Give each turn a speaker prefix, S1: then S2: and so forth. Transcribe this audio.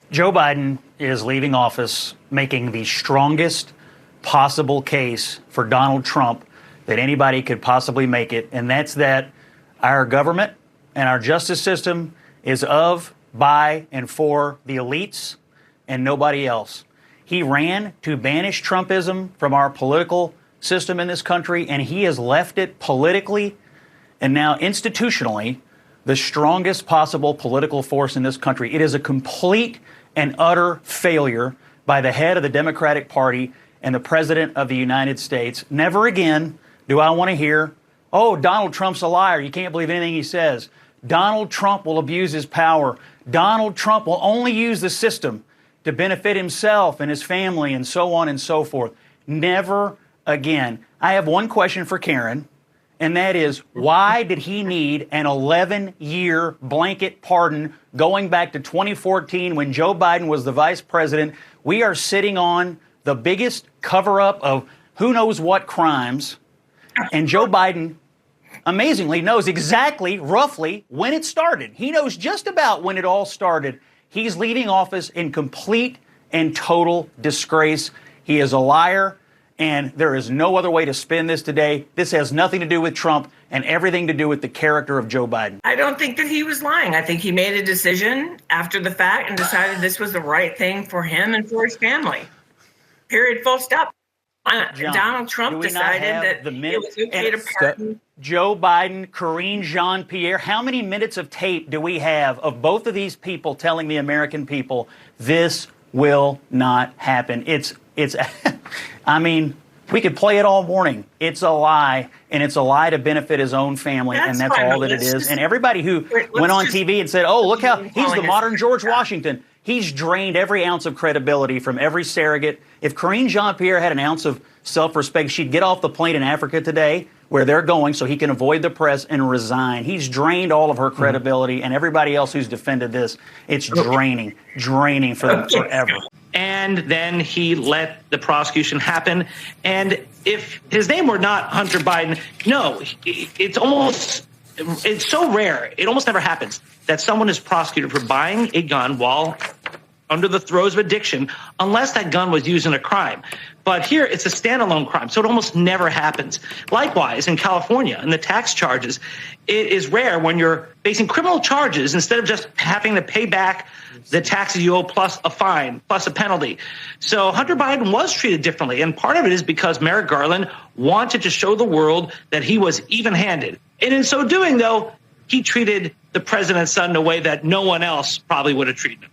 S1: Joe Biden is leaving office making the strongest possible case for Donald Trump that anybody could possibly make it, and that's that our government and our justice system is of, by, and for the elites and nobody else. He ran to banish Trumpism from our political system in this country, and he has left it politically and now institutionally the strongest possible political force in this country. It is a complete and utter failure by the head of the Democratic Party and the President of the United States. Never again do I want to hear, oh, Donald Trump's a liar. You can't believe anything he says. Donald Trump will abuse his power. Donald Trump will only use the system to benefit himself and his family and so on and so forth. Never again. I have one question for Karen, and that is, why did he need an 11-year blanket pardon going back to 2014 when Joe Biden was the vice president? We are sitting on the biggest cover-up of who knows what crimes, and Joe Biden amazingly knows exactly, roughly, when it started. He knows just about when it all started. He's leaving office in complete and total disgrace. He is a liar, and there is no other way to spin this today. This has nothing to do with Trump and everything to do with the character of Joe Biden.
S2: I don't think that he was lying. I think he made a decision after the fact and decided this was the right thing for him and for his family. Period, full stop.
S1: John,
S2: Donald Trump decided that it was okay to pardon
S1: Joe Biden, Karine Jean-Pierre. How many minutes of tape do we have of both of these people telling the American people this will not happen? It's I mean, we could play it all morning. It's a lie, and it's a lie to benefit his own family, and that's all that it is. And everybody who went on TV and said, oh, look how he's the modern George Washington. He's drained every ounce of credibility from every surrogate. If Karine Jean-Pierre had an ounce of self-respect, she'd get off the plane in Africa today where they're going so he can avoid the press and resign. He's drained all of her credibility, and everybody else who's defended this, it's draining for them forever.
S3: And then he let the prosecution happen. And if his name were not Hunter Biden, no, it's so rare, it almost never happens that someone is prosecuted for buying a gun while under the throes of addiction, unless that gun was used in a crime. But here, it's a standalone crime, so it almost never happens. Likewise, in California, in the tax charges, it is rare when you're facing criminal charges, instead of just having to pay back the taxes you owe plus a fine, plus a penalty. So Hunter Biden was treated differently, and part of it is because Merrick Garland wanted to show the world that he was even-handed. And in so doing, though, he treated the president's son in a way that no one else probably would have treated him.